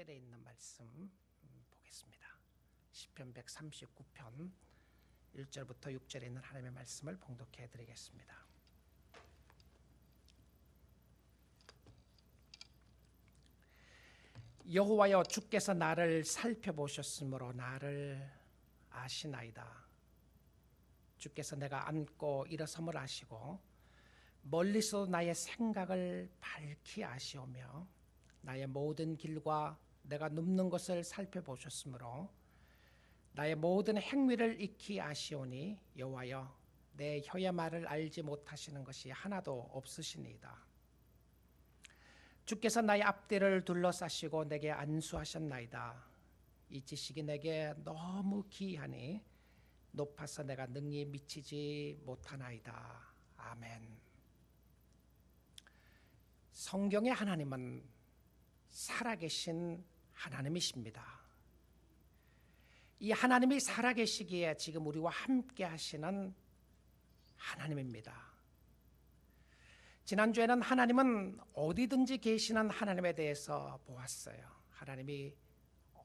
6절에 있는 말씀 보겠습니다. 시편 139편 1절부터 6절에 있는 하나님의 말씀을 봉독해 드리겠습니다. 여호와여, 주께서 나를 살펴보셨으므로 나를 아시나이다. 주께서 내가 앉고 일어섬을 아시고 멀리서 나의 생각을 밝히 아시오며 나의 모든 길과 내가 눕는 것을 살펴보셨으므로 나의 모든 행위를 익히 아시오니 여호와여, 내 혀의 말을 알지 못하시는 것이 하나도 없으시니이다. 주께서 나의 앞뒤를 둘러싸시고 내게 안수하셨나이다. 이 지식이 내게 너무 기이하니 높아서 내가 능히 미치지 못하나이다. 아멘. 성경의 하나님은 살아계신 하나님이십니다. 이 하나님이 살아계시기에 지금 우리와 함께 하시는 하나님입니다. 지난주에는 하나님은 어디든지 계시는 하나님에 대해서 보았어요. 하나님이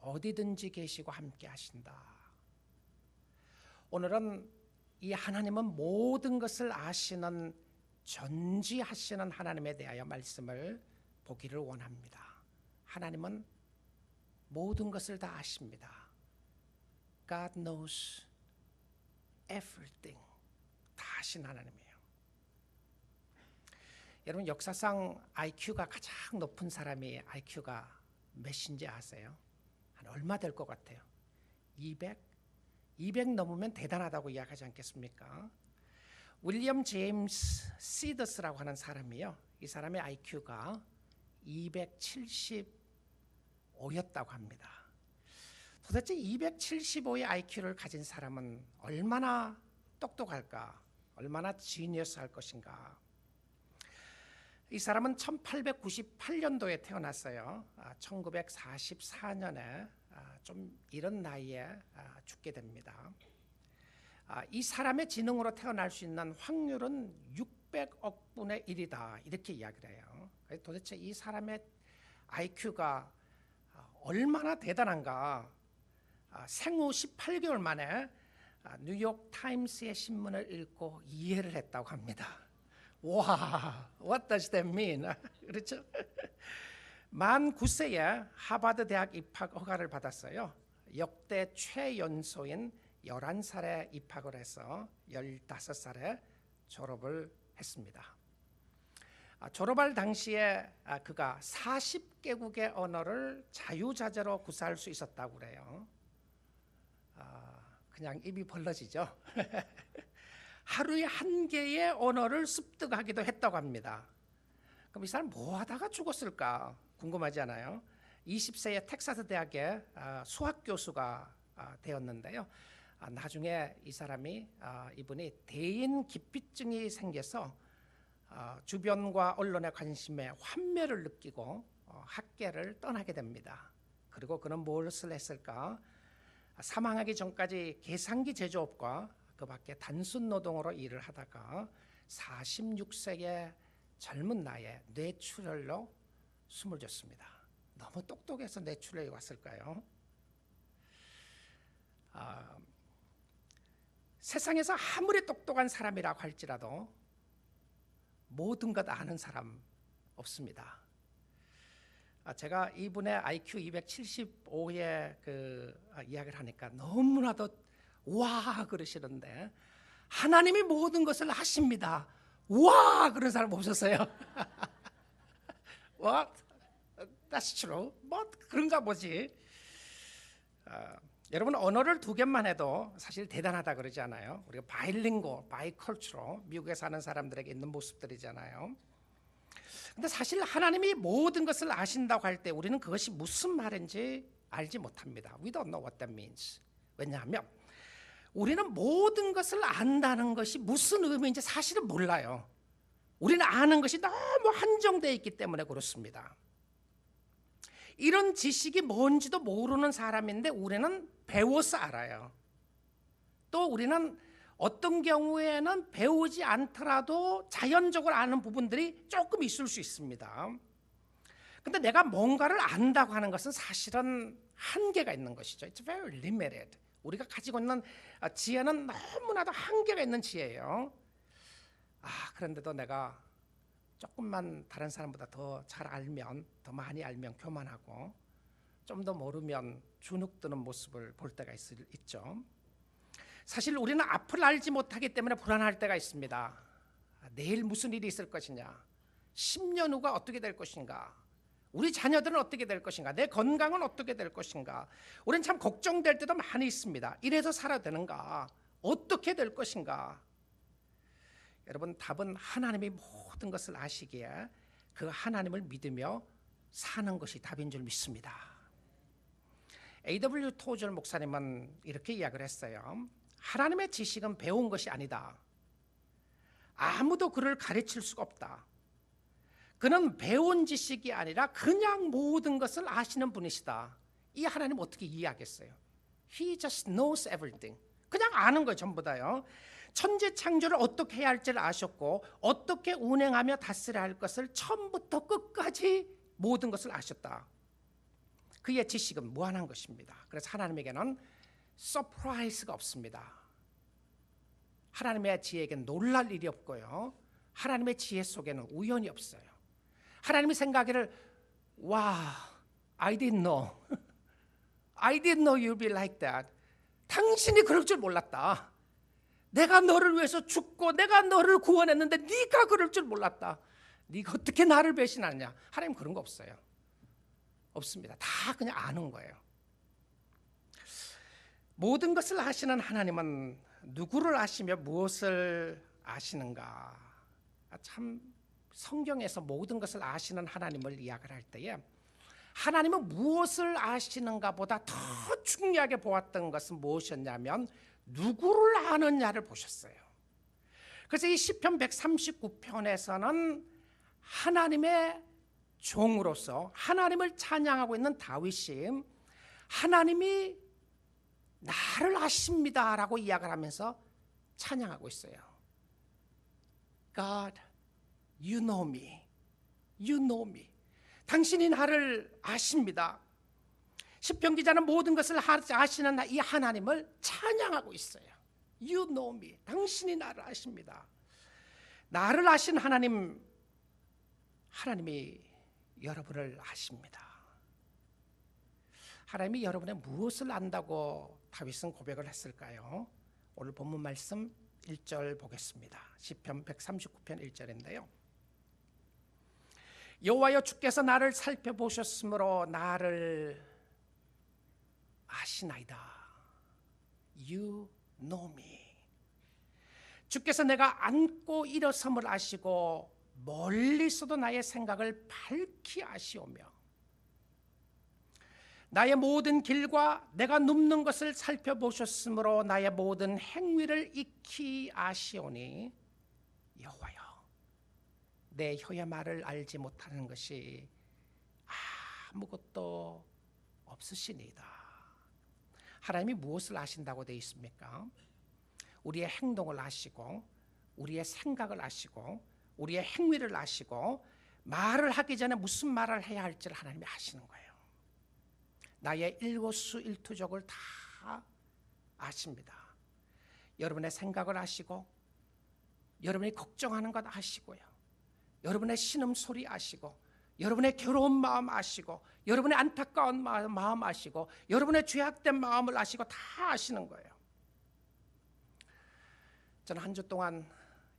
어디든지 계시고 함께 하신다. 오늘은 이 하나님은 모든 것을 아시는 전지하시는 하나님에 대하여 말씀을 보기를 원합니다. 하나님은 모든 것을 다 아십니다. God knows everything. 다 아신 하나님이에요. 여러분, 역사상 IQ가 가장 높은 사람이 IQ가 몇인지 아세요? 한 얼마 될 것 같아요? 200 넘으면 대단하다고 이야기하지 않겠습니까? 윌리엄 제임스 시더스라고 하는 사람이요, 이 사람의 IQ가 275였다고 합니다. 도대체 275의 IQ를 가진 사람은 얼마나 똑똑할까? 얼마나 지니어스할 것인가? 이 사람은 1898년도에 태어났어요. 1944년에 좀 이른 나이에 죽게 됩니다. 이 사람의 지능으로 태어날 수 있는 확률은 600억 분의 1이다, 이렇게 이야기를 해요. 도대체 이 사람의 IQ가 얼마나 대단한가? 생후 18개월 만에 뉴욕 타임스의 신문을 읽고 이해를 했다고 합니다. 와, what does that mean? 그렇죠? 만 9세에 하버드 대학 입학 허가를 받았어요. 역대 최연소인 11살에 입학을 해서 15살에 졸업을 했습니다. 졸업할 당시에 그가 40개국의 언어를 자유자재로 구사할 수 있었다고 그래요. 그냥 입이 벌러지죠. 하루에 1개의 언어를 습득하기도 했다고 합니다. 그럼 이 사람 뭐 하다가 죽었을까 궁금하지 않아요? 20세에 텍사스 대학의 수학 교수가 되었는데요. 나중에 이 사람이 이분이 대인 기피증이 생겨서 주변과 언론의 관심에 환멸을 느끼고 학계를 떠나게 됩니다. 그리고 그는 무엇을 했을까? 사망하기 전까지 계산기 제조업과 그 밖에 단순 노동으로 일을 하다가 46세의 젊은 나이에 뇌출혈로 숨을 졌습니다. 너무 똑똑해서 뇌출혈이 왔을까요? 세상에서 아무리 똑똑한 사람이라고 할지라도 모든 것 아는 사람 없습니다. 제가 이분의 IQ 275의 이야기를 하니까 너무나도 와 그러시는데, 하나님이 모든 것을 하십니다. 와 그런 사람 없었어요. What? That's true. 뭐 그런가 보지. 여러분, 언어를 2개만 해도 사실 대단하다 그러지 않아요? 우리가 바이링고, 바이컬처로 미국에 사는 사람들에게 있는 모습들이잖아요. 근데 사실 하나님이 모든 것을 아신다고 할 때 우리는 그것이 무슨 말인지 알지 못합니다. We don't know what that means. 왜냐하면 우리는 모든 것을 안다는 것이 무슨 의미인지 사실은 몰라요. 우리는 아는 것이 너무 한정되어 있기 때문에 그렇습니다. 이런 지식이 뭔지도 모르는 사람인데 우리는 배워서 알아요. 또 우리는 어떤 경우에는 배우지 않더라도 자연적으로 아는 부분들이 조금 있을 수 있습니다. 근데 내가 뭔가를 안다고 하는 것은 사실은 한계가 있는 것이죠. It's very limited. 우리가 가지고 있는 지혜는 너무나도 한계가 있는 지혜예요. 그런데도 내가 조금만 다른 사람보다 더 잘 알면, 더 많이 알면 교만하고, 좀 더 모르면 주눅드는 모습을 볼 때가 있죠. 사실 우리는 앞을 알지 못하기 때문에 불안할 때가 있습니다. 내일 무슨 일이 있을 것이냐, 10년 후가 어떻게 될 것인가, 우리 자녀들은 어떻게 될 것인가, 내 건강은 어떻게 될 것인가. 우리는 참 걱정될 때도 많이 있습니다. 이래서 살아야 되는가, 어떻게 될 것인가. 여러분, 답은 하나님이 모든 것을 아시기에 그 하나님을 믿으며 사는 것이 답인 줄 믿습니다. A.W. 토절 목사님은 이렇게 이야기를 했어요. 하나님의 지식은 배운 것이 아니다. 아무도 그를 가르칠 수가 없다. 그는 배운 지식이 아니라 그냥 모든 것을 아시는 분이시다. 이 하나님 어떻게 이해하겠어요? He just knows everything. 그냥 아는 거예요, 전부 다요. 천지 창조를 어떻게 해야 할지를 아셨고, 어떻게 운행하며 다스려야 할 것을 처음부터 끝까지 모든 것을 아셨다. 그의 지식은 무한한 것입니다. 그래서 하나님에게는 서프라이즈가 없습니다. 하나님의 지혜에게는 놀랄 일이 없고요, 하나님의 지혜 속에는 우연이 없어요. 하나님이 생각하기를, 와, I didn't know. I didn't know you'd be like that. 당신이 그럴 줄 몰랐다. 내가 너를 위해서 죽고 내가 너를 구원했는데 네가 그럴 줄 몰랐다. 네가 어떻게 나를 배신하냐. 하나님 그런 거 없어요. 없습니다. 다 그냥 아는 거예요. 모든 것을 아시는 하나님은 누구를 아시며 무엇을 아시는가. 참 성경에서 모든 것을 아시는 하나님을 이야기를 할 때에 하나님은 무엇을 아시는가 보다 더 중요하게 보았던 것은 무엇이었냐면 누구를 아느냐를 보셨어요. 그래서 이 시편 139편에서는 하나님의 종으로서 하나님을 찬양하고 있는 다윗이 하나님이 나를 아십니다 라고 이야기를 하면서 찬양하고 있어요. God, you know me. You know me. 당신이 나를 아십니다. 시편 기자는 모든 것을 아시는 이 하나님을 찬양하고 있어요. You know me. 당신이 나를 아십니다. 나를 아신 하나님, 하나님이 여러분을 아십니다. 하나님이 여러분의 무엇을 안다고 다윗은 고백을 했을까요? 오늘 본문 말씀 1절 보겠습니다. 시편 139편 1절인데요. 여호와여, 주께서 나를 살펴보셨으므로 나를 아시나이다. You know me. 주께서 내가 앉고 일어섬을 아시고 멀리서도 나의 생각을 밝히 아시오며 나의 모든 길과 내가 눕는 것을 살펴보셨으므로 나의 모든 행위를 익히 아시오니 여호와여, 내 혀의 말을 알지 못하는 것이 아무것도 없으시니이다. 하나님이 무엇을 아신다고 되어 있습니까? 우리의 행동을 아시고 우리의 생각을 아시고 우리의 행위를 아시고 말을 하기 전에 무슨 말을 해야 할지를 하나님이 아시는 거예요. 나의 일거수일투족을 다 아십니다. 여러분의 생각을 아시고 여러분이 걱정하는 것 아시고요, 여러분의 신음소리 아시고 여러분의 괴로운 마음 아시고 여러분의 안타까운 마음 아시고 여러분의 죄악된 마음을 아시고 다 아시는 거예요. 저는 한 주 동안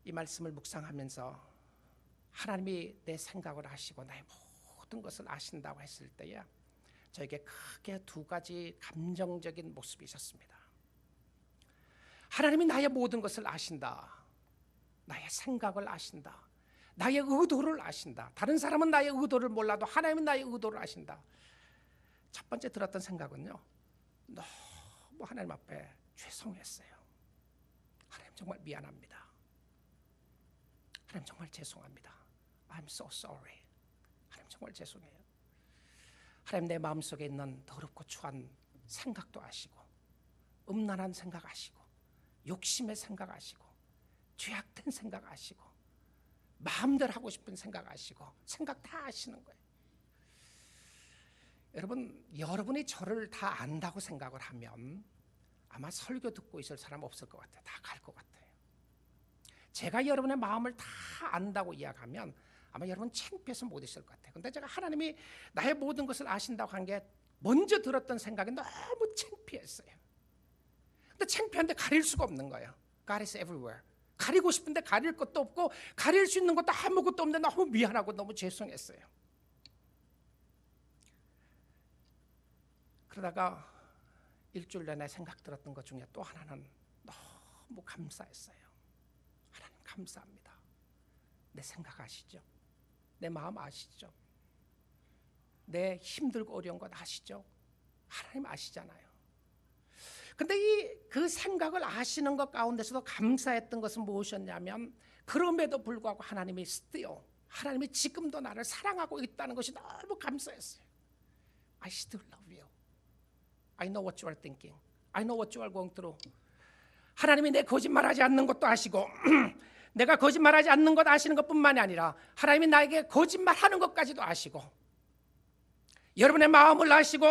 이 말씀을 묵상하면서 하나님이 내 생각을 아시고 나의 모든 것을 아신다고 했을 때에 저에게 크게 두 가지 감정적인 모습이 있었습니다. 하나님이 나의 모든 것을 아신다. 나의 생각을 아신다. 나의 의도를 아신다. 다른 사람은 나의 의도를 몰라도 하나님은 나의 의도를 아신다. 첫 번째 들었던 생각은요, 너무 하나님 앞에 죄송했어요. 하나님 정말 미안합니다. 하나님 정말 죄송합니다. I'm so sorry. 하나님 정말 죄송해요. 하나님, 내 마음속에 있는 더럽고 추한 생각도 아시고 음란한 생각 아시고 욕심의 생각 아시고 죄악된 생각 아시고 마음대로 하고 싶은 생각 아시고 생각 다 아시는 거예요. 여러분, 여러분이 저를 다 안다고 생각을 하면 아마 설교 듣고 있을 사람 없을 것 같아요. 다 갈 것 같아요. 제가 여러분의 마음을 다 안다고 이야기하면 아마 여러분 창피해서 못 있을 것 같아요. 근데 제가 하나님이 나의 모든 것을 아신다고 한 게 먼저 들었던 생각이 너무 창피했어요. 근데 창피한데 가릴 수가 없는 거예요. God is everywhere. 가리고 싶은데 가릴 것도 없고 가릴 수 있는 것도 아무것도 없는데 너무 미안하고 너무 죄송했어요. 그러다가 일주일 내내 생각 들었던 것 중에 또 하나는 너무 감사했어요. 하나님 감사합니다. 내 생각 아시죠? 내 마음 아시죠? 내 힘들고 어려운 것 아시죠? 하나님 아시잖아요. 근데 그 생각을 아시는 것 가운데서도 감사했던 것은 무엇이었냐면 그럼에도 불구하고 하나님이 still, 하나님이 지금도 나를 사랑하고 있다는 것이 너무 감사했어요. I still love you. I know what you are thinking. I know what you are going through. 하나님이 내 거짓말하지 않는 것도 아시고 내가 거짓말하지 않는 것 아시는 것뿐만이 아니라 하나님이 나에게 거짓말하는 것까지도 아시고 여러분의 마음을 아시고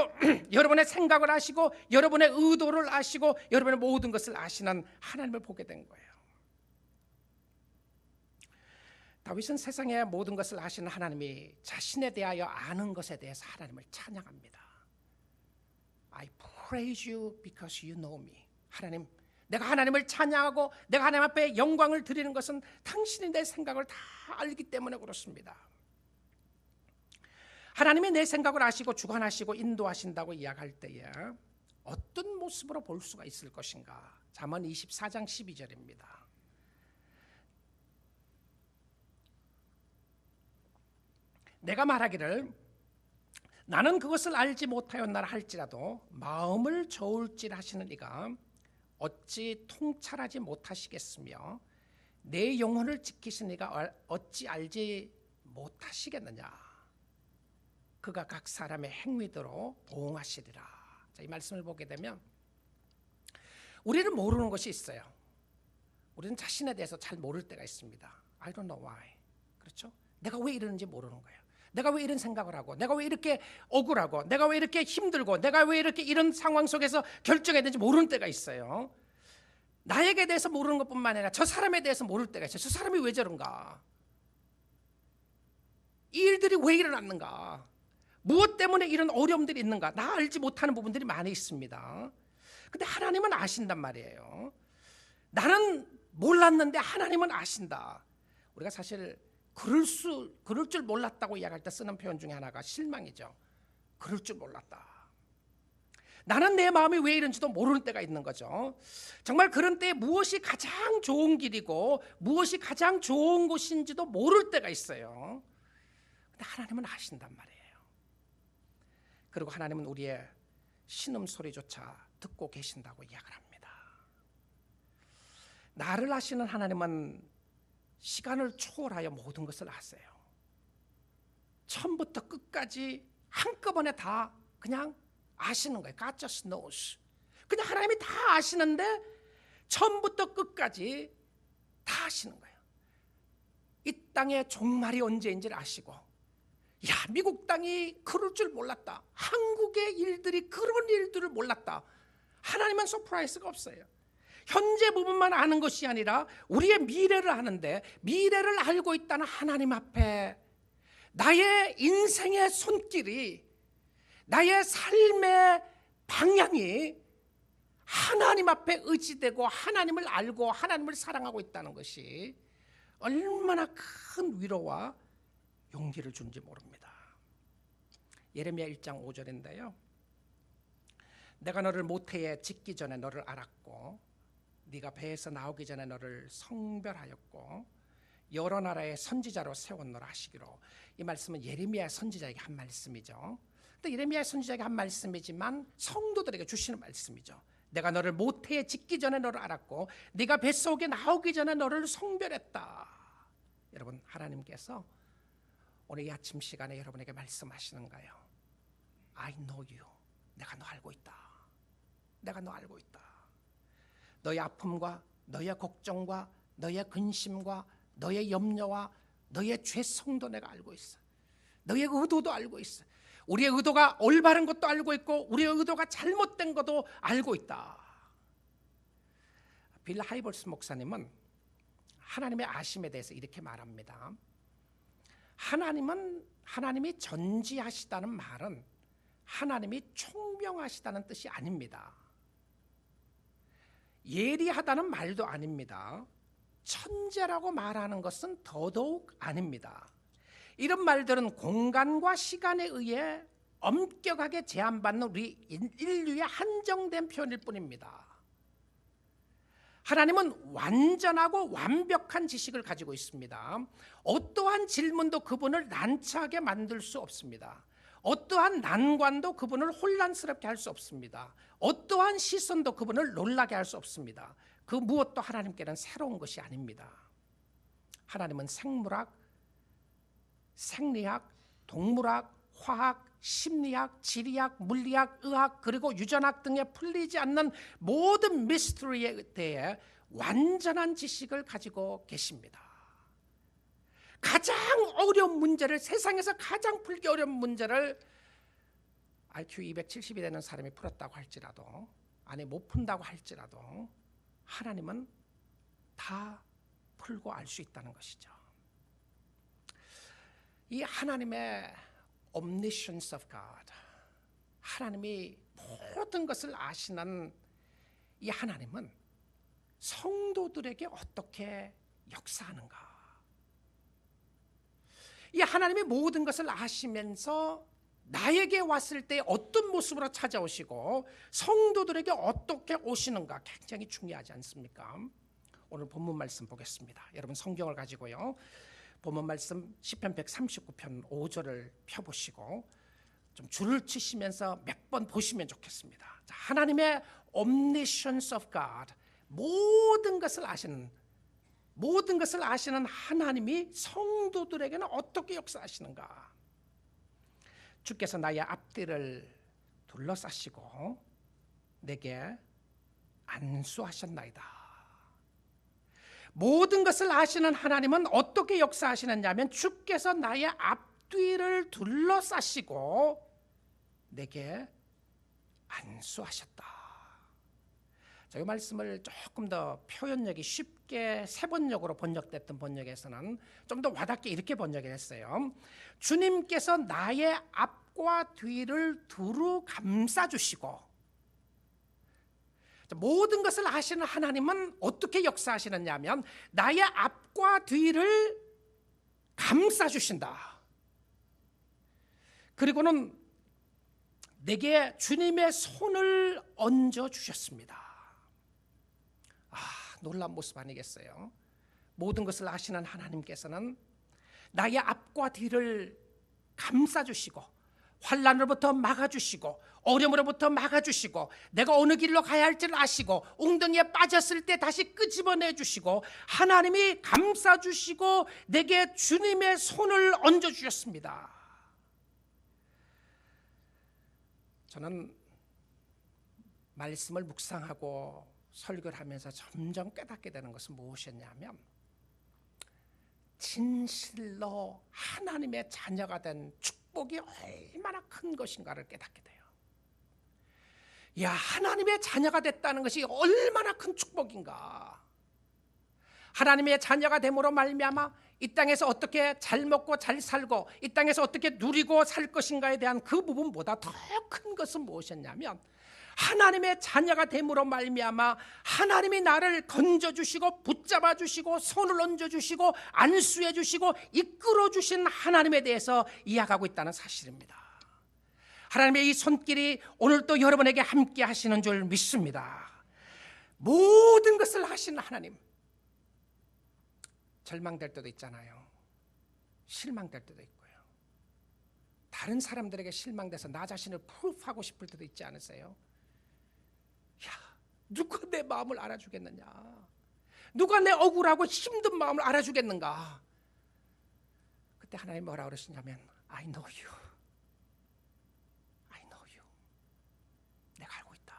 여러분의 생각을 아시고 여러분의 의도를 아시고 여러분의 모든 것을 아시는 하나님을 보게 된 거예요. 다윗은 세상의 모든 것을 아시는 하나님이 자신에 대하여 아는 것에 대해서 하나님을 찬양합니다. I praise you because you know me. 하나님, 내가 하나님을 찬양하고 내가 하나님 앞에 영광을 드리는 것은 당신이 내 생각을 다 알기 때문에 그렇습니다. 하나님이 내 생각을 아시고 주관하시고 인도하신다고 이야기할 때에 어떤 모습으로 볼 수가 있을 것인가? 잠언 24장 12절입니다. 내가 말하기를 나는 그것을 알지 못하였나라 할지라도 마음을 저울질 하시는 이가 어찌 통찰하지 못하시겠으며 내 영혼을 지키시는 이가 어찌 알지 못하시겠느냐. 그가 각 사람의 행위대로 보응하시리라. 자, 이 말씀을 보게 되면 우리는 모르는 것이 있어요. 우리는 자신에 대해서 잘 모를 때가 있습니다. I don't know why. 그렇죠? 내가 왜 이러는지 모르는 거예요. 내가 왜 이런 생각을 하고 내가 왜 이렇게 억울하고 내가 왜 이렇게 힘들고 내가 왜 이렇게 이런 상황 속에서 결정해야 되는지 모르는 때가 있어요. 나에게 대해서 모르는 것뿐만 아니라 저 사람에 대해서 모를 때가 있어요. 저 사람이 왜 저런가? 이 일들이 왜 일어났는가? 무엇 때문에 이런 어려움들이 있는가? 나 알지 못하는 부분들이 많이 있습니다. 근데 하나님은 아신단 말이에요. 나는 몰랐는데 하나님은 아신다. 우리가 사실 그럴 줄 몰랐다고 이야기할 때 쓰는 표현 중에 하나가 실망이죠. 그럴 줄 몰랐다. 나는 내 마음이 왜 이런지도 모르는 때가 있는 거죠. 정말 그런 때에 무엇이 가장 좋은 길이고 무엇이 가장 좋은 곳인지도 모를 때가 있어요. 근데 하나님은 아신단 말이에요. 그리고 하나님은 우리의 신음소리조차 듣고 계신다고 이야기를 합니다. 나를 아시는 하나님은 시간을 초월하여 모든 것을 아세요. 처음부터 끝까지 한꺼번에 다 그냥 아시는 거예요. God just knows. 그냥 하나님이 다 아시는데 처음부터 끝까지 다 아시는 거예요. 이 땅의 종말이 언제인지를 아시고 야, 미국 땅이 그럴 줄 몰랐다. 한국의 일들이 그런 일들을 몰랐다. 하나님은 서프라이즈가 없어요. 현재 부분만 아는 것이 아니라 우리의 미래를 아는데 미래를 알고 있다는 하나님 앞에 나의 인생의 손길이 나의 삶의 방향이 하나님 앞에 의지되고 하나님을 알고 하나님을 사랑하고 있다는 것이 얼마나 큰 위로와 용기를 주는지 모릅니다. 예레미야 1장 5절인데요. 내가 너를 모태에 짓기 전에 너를 알았고 네가 배에서 나오기 전에 너를 성별하였고 여러 나라의 선지자로 세웠노라 하시기로. 이 말씀은 예레미야 선지자에게 한 말씀이죠. 근데 예레미야 선지자에게 한 말씀이지만 성도들에게 주시는 말씀이죠. 내가 너를 모태에 짓기 전에 너를 알았고 네가 뱃속에 나오기 전에 너를 성별했다. 여러분, 하나님께서 오늘 이 아침 시간에 여러분에게 말씀하시는 거예요. I know you. 내가 너 알고 있다. 내가 너 알고 있다. 너의 아픔과 너의 걱정과 너의 근심과 너의 염려와 너의 죄성도 내가 알고 있어. 너의 의도도 알고 있어. 우리의 의도가 올바른 것도 알고 있고 우리의 의도가 잘못된 것도 알고 있다. 빌 하이벌스 목사님은 하나님의 아심에 대해서 이렇게 말합니다. 하나님이 전지하시다는 말은 하나님이 총명하시다는 뜻이 아닙니다. 예리하다는 말도 아닙니다. 천재라고 말하는 것은 더더욱 아닙니다. 이런 말들은 공간과 시간에 의해 엄격하게 제한받는 우리 인류의 한정된 표현일 뿐입니다. 하나님은 완전하고 완벽한 지식을 가지고 있습니다. 어떠한 질문도 그분을 난처하게 만들 수 없습니다. 어떠한 난관도 그분을 혼란스럽게 할 수 없습니다. 어떠한 시선도 그분을 놀라게 할 수 없습니다. 그 무엇도 하나님께는 새로운 것이 아닙니다. 하나님은 생물학, 생리학, 동물학, 화학, 심리학, 지리학, 물리학, 의학 그리고 유전학 등에 풀리지 않는 모든 미스터리에 대해 완전한 지식을 가지고 계십니다. 가장 어려운 문제를, 세상에서 가장 풀기 어려운 문제를 IQ 270이 되는 사람이 풀었다고 할지라도, 아니 못 푼다고 할지라도 하나님은 다 풀고 알 수 있다는 것이죠. 이 하나님의 omniscience of God, 하나님이 모든 것을 아시는 이 하나님은 성도들에게 어떻게 역사하는가? 이 하나님이 모든 것을 아시면서 나에게 왔을 때 어떤 모습으로 찾아오시고 성도들에게 어떻게 오시는가 굉장히 중요하지 않습니까? 오늘 본문 말씀 보겠습니다. 여러분 성경을 가지고요, 본문 말씀 시편 139편 5절을 펴보시고 좀 줄을 치시면서 몇 번 보시면 좋겠습니다. 자, 하나님의 omniscience of God, 모든 것을 아시는 하나님이 성도들에게는 어떻게 역사하시는가? 주께서 나의 앞뒤를 둘러싸시고 내게 안수하셨나이다. 모든 것을 아시는 하나님은 어떻게 역사하시느냐면 주께서 나의 앞뒤를 둘러싸시고 내게 안수하셨다. 자, 이 말씀을 조금 더 표현력이 쉽게 세번역으로 번역됐던 번역에서는 좀 더 와닿게 이렇게 번역을 했어요. 주님께서 나의 앞과 뒤를 두루 감싸주시고, 모든 것을 아시는 하나님은 어떻게 역사하시느냐 하면 나의 앞과 뒤를 감싸주신다. 그리고는 내게 주님의 손을 얹어주셨습니다. 놀라운 모습 아니겠어요? 모든 것을 아시는 하나님께서는 나의 앞과 뒤를 감싸주시고 환난으로부터 막아주시고 어려움으로부터 막아주시고 내가 어느 길로 가야 할지를 아시고 웅덩이에 빠졌을 때 다시 끄집어내 주시고 하나님이 감싸주시고 내게 주님의 손을 얹어주셨습니다. 저는 말씀을 묵상하고 설교를 하면서 점점 깨닫게 되는 것은 무엇이었냐면 진실로 하나님의 자녀가 된 축복이 얼마나 큰 것인가를 깨닫게 돼요. 야, 하나님의 자녀가 됐다는 것이 얼마나 큰 축복인가. 하나님의 자녀가 됨으로 말미암아 이 땅에서 어떻게 잘 먹고 잘 살고 이 땅에서 어떻게 누리고 살 것인가에 대한 그 부분보다 더 큰 것은 무엇이었냐면 하나님의 자녀가 됨으로 말미암아 하나님이 나를 건져주시고 붙잡아주시고 손을 얹어주시고 안수해주시고 이끌어주신 하나님에 대해서 이야기하고 있다는 사실입니다. 하나님의 이 손길이 오늘도 여러분에게 함께 하시는 줄 믿습니다. 모든 것을 하시는 하나님. 절망될 때도 있잖아요. 실망될 때도 있고요. 다른 사람들에게 실망돼서 나 자신을 프루프하고 싶을 때도 있지 않으세요? 야, 누가 내 마음을 알아주겠느냐? 누가 내 억울하고 힘든 마음을 알아주겠는가? 그때 하나님 뭐라 그러시냐면 I know you. I know you. 내가 알고 있다.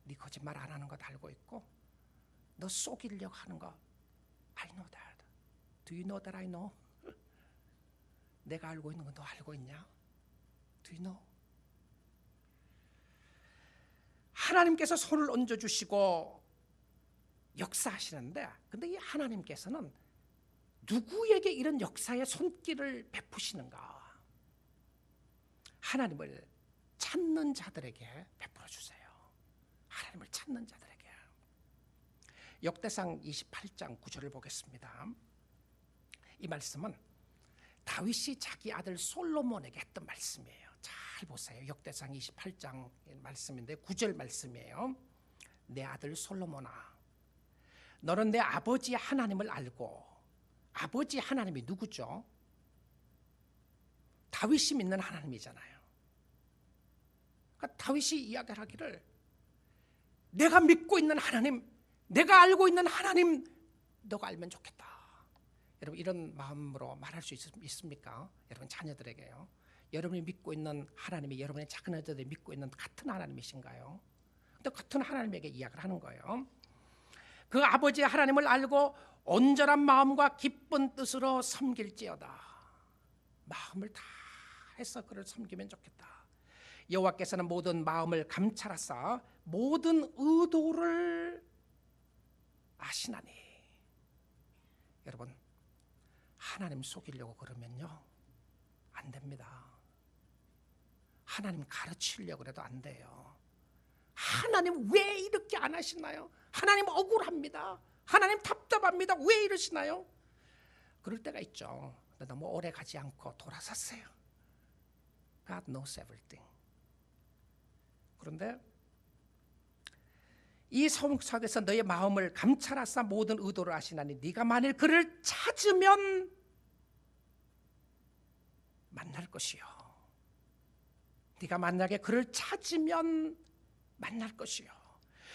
네 거짓말 안 하는 것 알고 있고 너 속이려고 하는 거 I know that. Do you know that I know? 내가 알고 있는 건 너 알고 있냐? Do you know? 하나님께서 손을 얹어주시고 역사하시는데, 근데 이 하나님께서는 누구에게 이런 역사의 손길을 베푸시는가? 하나님을 찾는 자들에게 베풀어 주세요. 하나님을 찾는 자들에게. 역대상 28장 9절을 보겠습니다. 이 말씀은 다윗이 자기 아들 솔로몬에게 했던 말씀이에요. 잘 보세요. 역대상 28장 말씀인데 9절 말씀이에요. 내 아들 솔로몬아, 너는 내 아버지 하나님을 알고, 아버지 하나님이 누구죠? 다윗이 믿는 하나님이잖아요. 그러니까 다윗이 이야기하기를 내가 믿고 있는 하나님, 내가 알고 있는 하나님 너가 알면 좋겠다. 여러분 이런 마음으로 말할 수 있습니까? 여러분 자녀들에게요. 여러분이 믿고 있는 하나님이 여러분의 작은 아들들이 믿고 있는 같은 하나님이신가요? 또 같은 하나님에게 이야기를 하는 거예요. 그 아버지 하나님을 알고 온전한 마음과 기쁜 뜻으로 섬길지어다. 마음을 다 해서 그를 섬기면 좋겠다. 여호와께서는 모든 마음을 감찰하사 모든 의도를 아시나니. 여러분 하나님 속이려고 그러면요 안 됩니다. 하나님 가르치려고 해도 안 돼요. 하나님 왜 이렇게 안 하시나요? 하나님 억울합니다. 하나님 답답합니다. 왜 이러시나요? 그럴 때가 있죠. 근데 너무 오래 가지 않고 돌아섰어요. God knows everything. 그런데 이 성석에서 너의 마음을 감찰하사 모든 의도를 아시나니 네가 만일 그를 찾으면 만날 것이요. 네가 만약에 그를 찾으면 만날 것이요.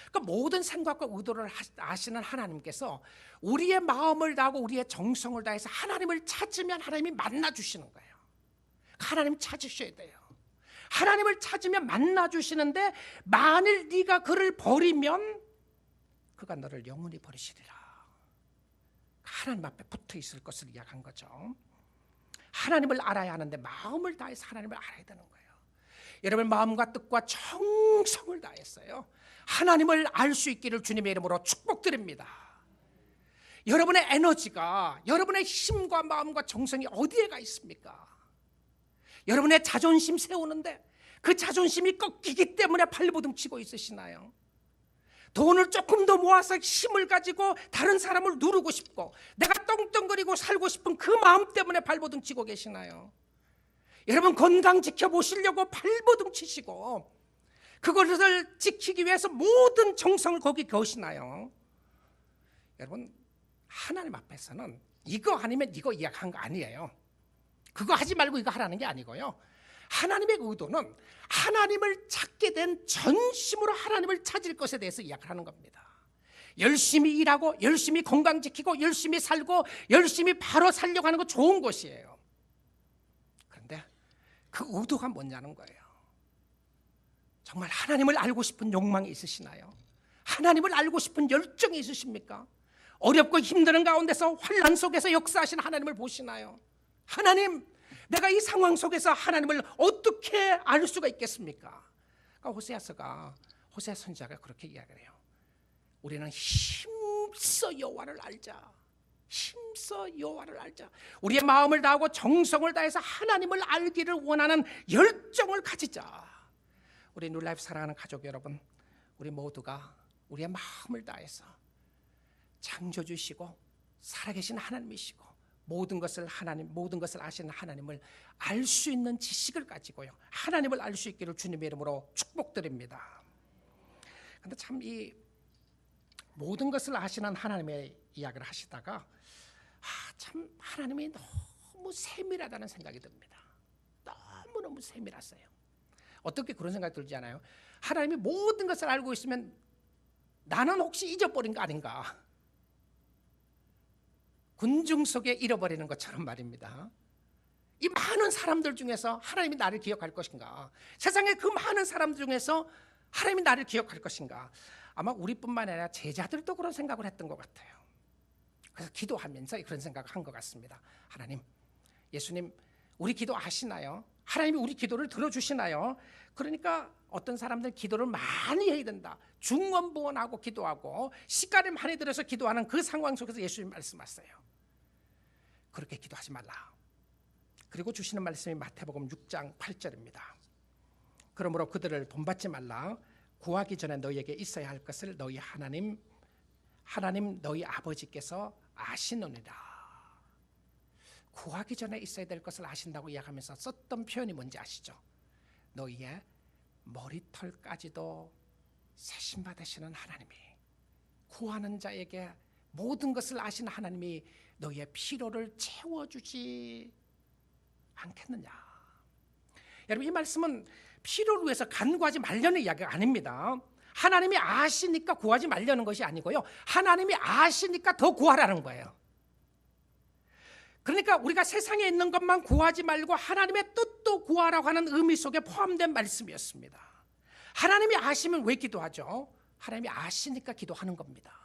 그러니까 모든 생각과 의도를 아시는 하나님께서 우리의 마음을 다하고 우리의 정성을 다해서 하나님을 찾으면 하나님이 만나 주시는 거예요. 하나님 찾으셔야 돼요. 하나님을 찾으면 만나 주시는데 만일 네가 그를 버리면 그가 너를 영원히 버리시리라. 하나님 앞에 붙어 있을 것을 이야기한 거죠. 하나님을 알아야 하는데 마음을 다해서 하나님을 알아야 되는 거예요. 여러분 마음과 뜻과 정성을 다했어요. 하나님을 알 수 있기를 주님의 이름으로 축복드립니다. 여러분의 에너지가, 여러분의 힘과 마음과 정성이 어디에 가 있습니까? 여러분의 자존심 세우는데 그 자존심이 꺾이기 때문에 발버둥 치고 있으시나요? 돈을 조금 더 모아서 힘을 가지고 다른 사람을 누르고 싶고 내가 떵떵거리고 살고 싶은 그 마음 때문에 발버둥 치고 계시나요? 여러분 건강 지켜보시려고 발버둥 치시고 그것을 지키기 위해서 모든 정성을 거기 거시나요? 여러분 하나님 앞에서는 이거 아니면 이거 이야기한 거 아니에요. 그거 하지 말고 이거 하라는 게 아니고요. 하나님의 의도는 하나님을 찾게 된 전심으로 하나님을 찾을 것에 대해서 이야기하는 겁니다. 열심히 일하고 열심히 건강 지키고 열심히 살고 열심히 바로 살려고 하는 거 좋은 것이에요. 그런데 그 의도가 뭐냐는 거예요. 정말 하나님을 알고 싶은 욕망이 있으시나요? 하나님을 알고 싶은 열정이 있으십니까? 어렵고 힘드는 가운데서 환난 속에서 역사하시는 하나님을 보시나요? 하나님, 내가 이 상황 속에서 하나님을 어떻게 알 수가 있겠습니까? 그러니까 호세아 선지자가 그렇게 이야기해요. 우리는 힘써 여호와를 알자. 힘써 여호와를 알자. 우리의 마음을 다하고 정성을 다해서 하나님을 알기를 원하는 열정을 가지자. 우리 뉴라이프 사랑하는 가족 여러분, 우리 모두가 우리의 마음을 다해서 창조주시고 살아계신 하나님이시고 모든 것을 아시는 하나님을 알 수 있는 지식을 가지고요. 하나님을 알 수 있기를 주님의 이름으로 축복드립니다. 그런데 참 이 모든 것을 아시는 하나님의 이야기를 하시다가 참 하나님이 너무 세밀하다는 생각이 듭니다. 너무너무 세밀하세요. 어떻게 그런 생각이 들지 않아요? 하나님이 모든 것을 알고 있으면 나는 혹시 잊어버린 거 아닌가? 군중 속에 잃어버리는 것처럼 말입니다. 이 많은 사람들 중에서 하나님이 나를 기억할 것인가? 세상의 그 많은 사람들 중에서 하나님이 나를 기억할 것인가? 아마 우리뿐만 아니라 제자들도 그런 생각을 했던 것 같아요. 그래서 기도하면서 그런 생각을 한 것 같습니다. 하나님, 예수님 우리 기도 아시나요? 하나님이 우리 기도를 들어주시나요? 그러니까 어떤 사람들 기도를 많이 해야 된다. 중언부언하고 기도하고 시간을 많이 들여서 기도하는 그 상황 속에서 예수님 말씀하세요. 그렇게 기도하지 말라. 그리고 주시는 말씀이 마태복음 6장 8절입니다. 그러므로 그들을 본받지 말라. 구하기 전에 너희에게 있어야 할 것을 너희 하나님 너희 아버지께서 아시느니라. 구하기 전에 있어야 될 것을 아신다고 이야기하면서 썼던 표현이 뭔지 아시죠? 너희의 머리털까지도 세심 받으시는 하나님이, 구하는 자에게 모든 것을 아시는 하나님이 너희의 필요를 채워주지 않겠느냐. 여러분, 이 말씀은 필요를 위해서 간구하지 말려는 이야기가 아닙니다. 하나님이 아시니까 구하지 말려는 것이 아니고요, 하나님이 아시니까 더 구하라는 거예요. 그러니까 우리가 세상에 있는 것만 구하지 말고 하나님의 뜻도 구하라고 하는 의미 속에 포함된 말씀이었습니다. 하나님이 아시면 왜 기도하죠? 하나님이 아시니까 기도하는 겁니다.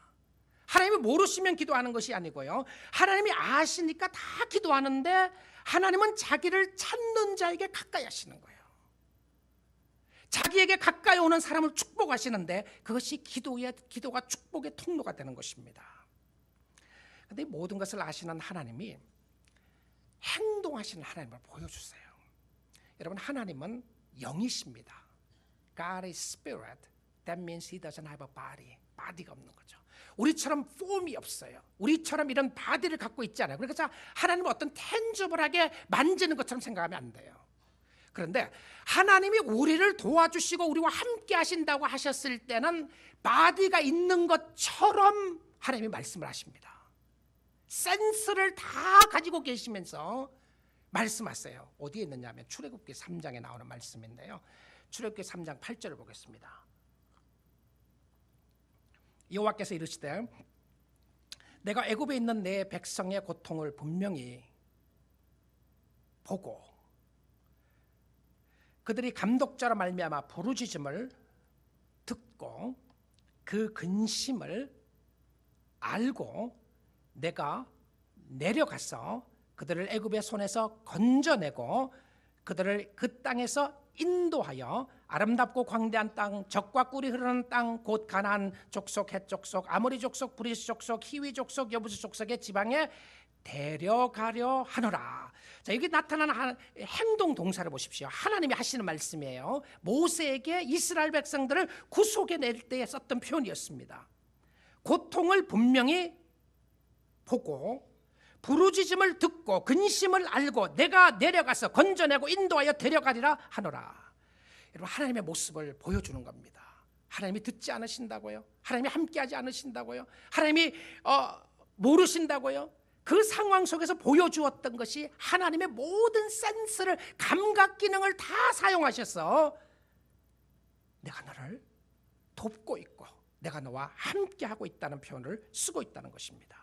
하나님이 모르시면 기도하는 것이 아니고요, 하나님이 아시니까 다 기도하는데 하나님은 자기를 찾는 자에게 가까이 하시는 거예요. 자기에게 가까이 오는 사람을 축복하시는데 그것이 기도가 축복의 통로가 되는 것입니다. 그런데 모든 것을 아시는 하나님이 행동하시는 하나님을 보여주세요. 여러분, 하나님은 영이십니다. God is spirit. That means he doesn't have a body. 바디가 없는 거죠. 우리처럼 폼이 없어요. 우리처럼 이런 바디를 갖고 있지 않아요. 그러니까 하나님은 어떤 텐저블하게 만지는 것처럼 생각하면 안 돼요. 그런데 하나님이 우리를 도와주시고 우리와 함께 하신다고 하셨을 때는 바디가 있는 것처럼 하나님이 말씀을 하십니다. 센스를 다 가지고 계시면서 말씀하세요. 어디에 있느냐 하면 출애굽기 3장에 나오는 말씀인데요, 출애굽기 3장 8절을 보겠습니다. 여호와께서 이르시되 내가 애굽에 있는 내 백성의 고통을 분명히 보고 그들이 감독자로 말미암아 부르짖음을 듣고 그 근심을 알고 내가 내려가서 그들을 애굽의 손에서 건져내고 그들을 그 땅에서 인도하여 아름답고 광대한 땅, 젖과 꿀이 흐르는 땅, 곧 가나안 족속, 헷 족속, 아모리 족속, 브리스 족속, 히위 족속, 여부스 족속의 지방에 데려가려 하노라. 자, 여기 나타나는 행동 동사를 보십시오. 하나님이 하시는 말씀이에요. 모세에게 이스라엘 백성들을 구속해 낼 때에 썼던 표현이었습니다. 고통을 분명히 보고 부르짖음을 듣고 근심을 알고 내가 내려가서 건져내고 인도하여 데려가리라 하노라. 여러분, 하나님의 모습을 보여주는 겁니다. 하나님이 듣지 않으신다고요? 하나님이 함께하지 않으신다고요? 하나님이 모르신다고요? 그 상황 속에서 보여주었던 것이 하나님의 모든 센스를, 감각 기능을 다 사용하셔서 내가 너를 돕고 있고 내가 너와 함께하고 있다는 표현을 쓰고 있다는 것입니다.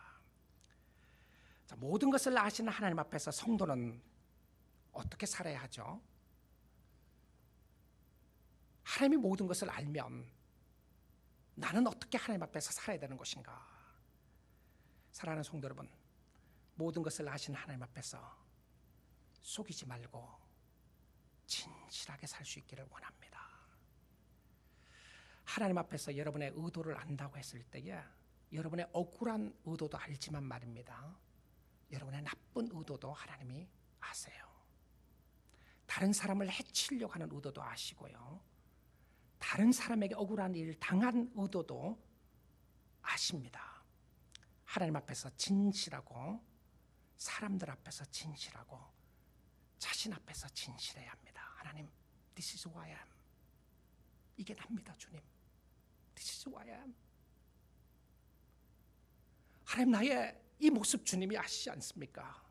자, 모든 것을 아시는 하나님 앞에서 성도는 어떻게 살아야 하죠? 하나님이 모든 것을 알면 나는 어떻게 하나님 앞에서 살아야 되는 것인가? 사랑하는 성도 여러분, 모든 것을 아시는 하나님 앞에서 속이지 말고 진실하게 살 수 있기를 원합니다. 하나님 앞에서 여러분의 의도를 안다고 했을 때에 여러분의 억울한 의도도 알지만 말입니다, 여러분의 나쁜 의도도 하나님이 아세요. 다른 사람을 해치려고 하는 의도도 아시고요, 다른 사람에게 억울한 일을 당한 의도도 아십니다. 하나님 앞에서 진실하고 사람들 앞에서 진실하고 자신 앞에서 진실해야 합니다. 하나님, This is who I am. 이게 납니다, 주님. This is who I am. 하나님, 나의 이 모습 주님이 아시지 않습니까?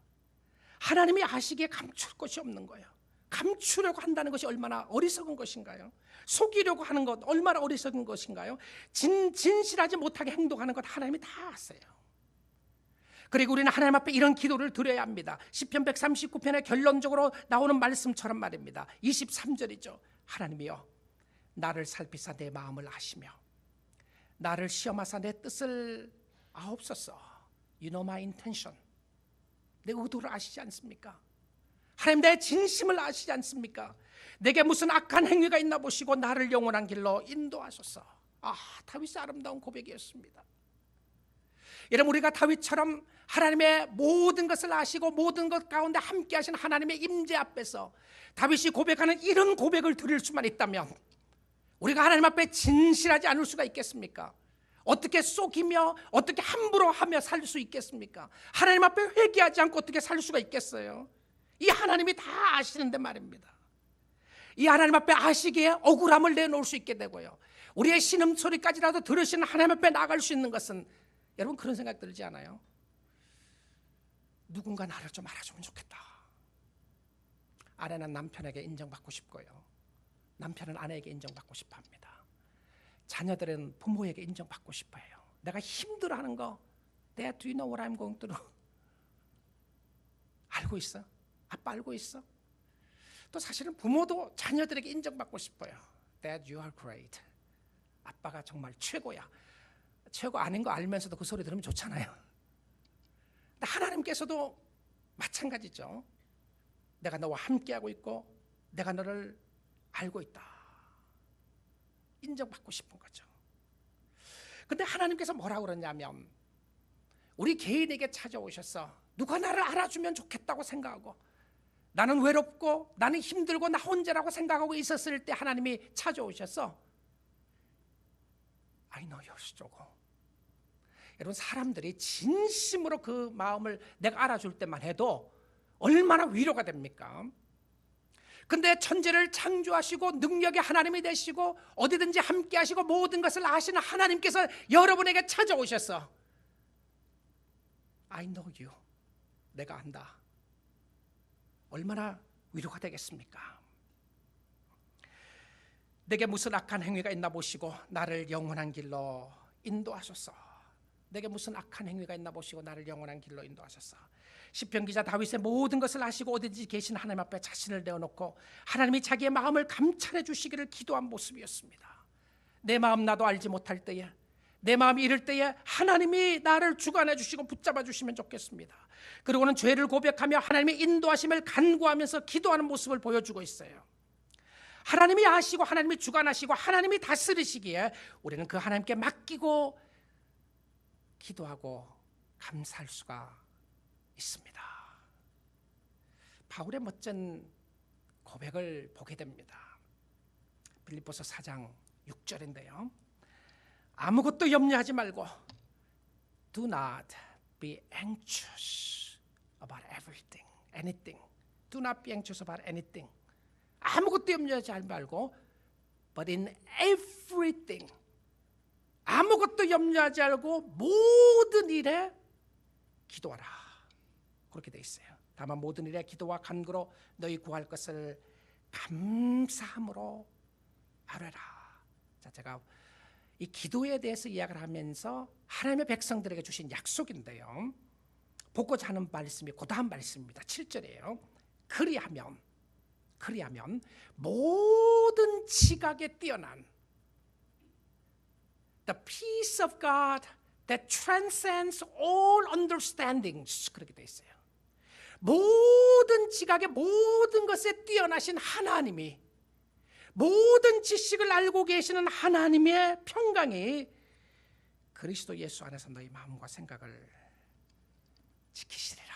하나님이 아시기에 감출 것이 없는 거예요. 감추려고 한다는 것이 얼마나 어리석은 것인가요? 속이려고 하는 것 얼마나 어리석은 것인가요? 진실하지 못하게 행동하는 것 하나님이 다 아세요. 그리고 우리는 하나님 앞에 이런 기도를 드려야 합니다. 시편 139편의 결론적으로 나오는 말씀처럼 말입니다. 23절이죠. 하나님이여, 나를 살피사 내 마음을 아시며 나를 시험하사 내 뜻을 아옵소서. You know my intention. 내 의도를 아시지 않습니까? 하나님 내 진심을 아시지 않습니까? 내게 무슨 악한 행위가 있나 보시고 나를 영원한 길로 인도하소서. 다윗의 아름다운 고백이었습니다. 여러분, 우리가 다윗처럼 하나님의 모든 것을 아시고 모든 것 가운데 함께 하신 하나님의 임재 앞에서 다윗이 고백하는 이런 고백을 드릴 수만 있다면 우리가 하나님 앞에 진실하지 않을 수가 있겠습니까? 어떻게 속이며 어떻게 함부로 하며 살 수 있겠습니까? 하나님 앞에 회개하지 않고 어떻게 살 수가 있겠어요? 이 하나님이 다 아시는데 말입니다. 이 하나님 앞에 아시기에 억울함을 내놓을 수 있게 되고요, 우리의 신음소리까지라도 들으시는 하나님 앞에 나갈 수 있는 것은, 여러분 그런 생각 들지 않아요? 누군가 나를 좀 알아주면 좋겠다. 아내는 남편에게 인정받고 싶고요, 남편은 아내에게 인정받고 싶어 합니다. 자녀들은 부모에게 인정받고 싶어 해요. 내가 힘들어하는 거, Dad, do you know what I'm going through? 알고 있어? 아빠 알고 있어? 또 사실은 부모도 자녀들에게 인정받고 싶어요. Dad, you are great. 아빠가 정말 최고야. 최고 아닌 거 알면서도 그 소리 들으면 좋잖아요. 근데 하나님께서도 마찬가지죠. 내가 너와 함께하고 있고 내가 너를 알고 있다. 인정받고 싶은 거죠. 근데 하나님께서 뭐라고 그러냐면, 우리 개인에게 찾아오셔서 누가 나를 알아주면 좋겠다고 생각하고 나는 외롭고 나는 힘들고 나 혼자라고 생각하고 있었을 때 하나님이 찾아오셔서 I know your struggle. 여러분, 사람들이 진심으로 그 마음을 내가 알아줄 때만 해도 얼마나 위로가 됩니까? 근데 천지를 창조하시고 능력의 하나님이 되시고 어디든지 함께 하시고 모든 것을 아시는 하나님께서 여러분에게 찾아오셔서 I know you. 내가 안다. 얼마나 위로가 되겠습니까? 내게 무슨 악한 행위가 있나 보시고 나를 영원한 길로 인도하소서. 내게 무슨 악한 행위가 있나 보시고 나를 영원한 길로 인도하소서. 시편 기자 다윗의 모든 것을 아시고 어디든지 계신 하나님 앞에 자신을 내어놓고 하나님이 자기의 마음을 감찰해 주시기를 기도한 모습이었습니다. 내 마음 나도 알지 못할 때에, 내 마음이 이럴 때에 하나님이 나를 주관해 주시고 붙잡아 주시면 좋겠습니다. 그리고는 죄를 고백하며 하나님의 인도하심을 간구하면서 기도하는 모습을 보여주고 있어요. 하나님이 아시고 하나님이 주관하시고 하나님이 다스리시기에 우리는 그 하나님께 맡기고 기도하고 감사할 수가 있습니다. 바울의 멋진 고백을 보게 됩니다. 빌립보서 4장 6절인데요. 아무것도 염려하지 말고 Do not be anxious about everything, anything. Do not be anxious about anything. 아무것도 염려하지 말고 But in everything. 아무것도 염려하지 말고 모든 일에 기도하라. 그렇게 돼 있어요. 다만 모든 일에 기도와 간구로 너희 구할 것을 감사함으로 아뢰라. 자, 제가 이 기도에 대해서 이야기를 하면서 하나님의 백성들에게 주신 약속인데요, 보고자 하는 말씀이 그 다음 말씀입니다. 7절이에요. 그리하면 모든 지각에 뛰어난 The peace of God that transcends all understandings, 그렇게 돼 있어요. 모든 지각에 모든 것에 뛰어나신 하나님이, 모든 지식을 알고 계시는 하나님의 평강이 그리스도 예수 안에서 너희 마음과 생각을 지키시리라.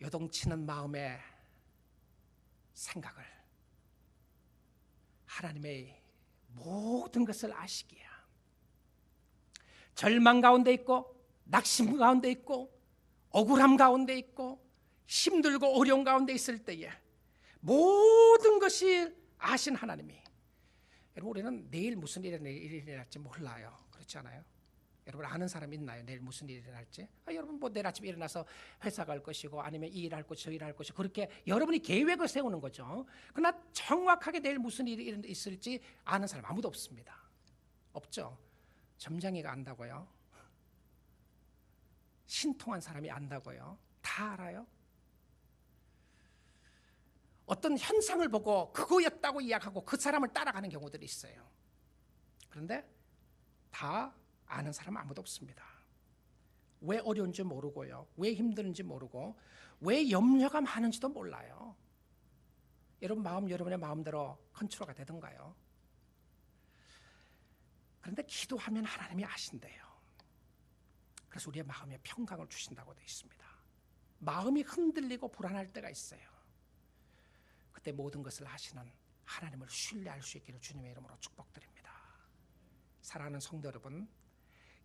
요동치는 마음의 생각을 하나님의 모든 것을 아시기에, 절망 가운데 있고 낙심 가운데 있고 억울함 가운데 있고 힘들고 어려운 가운데 있을 때에 모든 것이 아신 하나님이, 여러분 우리는 내일 무슨 일이 일어날지 몰라요. 그렇지 않아요? 여러분 아는 사람 있나요? 내일 무슨 일이 일어날지? 여러분 뭐 내일 아침에 일어나서 회사 갈 것이고 아니면 이 일 할 것이고 저 일 할 것이고 그렇게 여러분이 계획을 세우는 거죠. 그러나 정확하게 내일 무슨 일이 있을지 아는 사람 아무도 없습니다. 없죠. 점장이가 안다고요? 신통한 사람이 안다고요? 다 알아요? 어떤 현상을 보고 그거였다고 이야기하고 그 사람을 따라가는 경우들이 있어요. 그런데 다 아는 사람 아무도 없습니다. 왜 어려운지 모르고요, 왜 힘드는지 모르고, 왜 염려가 많은지도 몰라요. 여러분 마음 여러분의 마음대로 컨트롤가 되던가요? 그런데 기도하면 하나님이 아신대요. 그래서 우리의 마음에 평강을 주신다고 되어 있습니다. 마음이 흔들리고 불안할 때가 있어요. 그때 모든 것을 하시는 하나님을 신뢰할 수 있기를 주님의 이름으로 축복드립니다. 사랑하는 성도 여러분,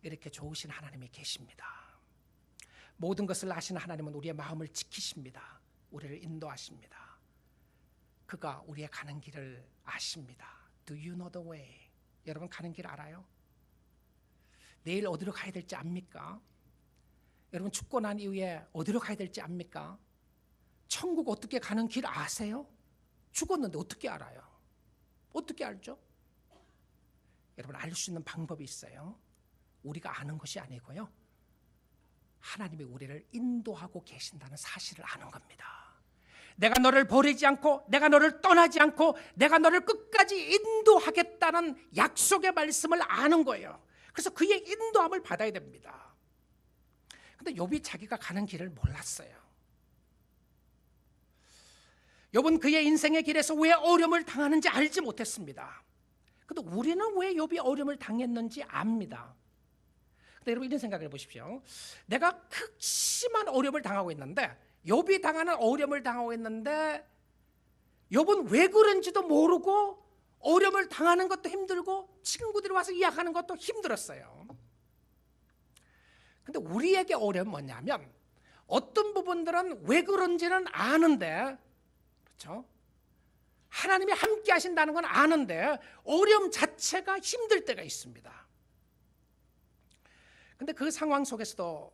이렇게 좋으신 하나님이 계십니다. 모든 것을 아시는 하나님은 우리의 마음을 지키십니다. 우리를 인도하십니다. 그가 우리의 가는 길을 아십니다. Do you know the way? 여러분 가는 길 알아요? 내일 어디로 가야 될지 압니까? 여러분 죽고 난 이후에 어디로 가야 될지 압니까? 천국 어떻게 가는 길 아세요? 죽었는데 어떻게 알아요? 어떻게 알죠? 여러분 알 수 있는 방법이 있어요. 우리가 아는 것이 아니고요, 하나님이 우리를 인도하고 계신다는 사실을 아는 겁니다. 내가 너를 버리지 않고, 내가 너를 떠나지 않고, 내가 너를 끝까지 인도하겠다는 약속의 말씀을 아는 거예요. 그래서 그의 인도함을 받아야 됩니다. 근데 욥이 자기가 가는 길을 몰랐어요. 욥은 그의 인생의 길에서 왜 어려움을 당하는지 알지 못했습니다. 근데 우리는 왜 욥이 어려움을 당했는지 압니다. 근데 여러분 이런 생각을 해보십시오. 내가 극심한 어려움을 당하고 있는데, 욥이 당하는 어려움을 당하고 있는데, 욥은 왜 그런지도 모르고 어려움을 당하는 것도 힘들고 친구들이 와서 이야기하는 것도 힘들었어요. 근데 우리에게 어려움은 뭐냐면, 어떤 부분들은 왜 그런지는 아는데, 그렇죠? 하나님이 함께 하신다는 건 아는데 어려움 자체가 힘들 때가 있습니다. 근데 그 상황 속에서도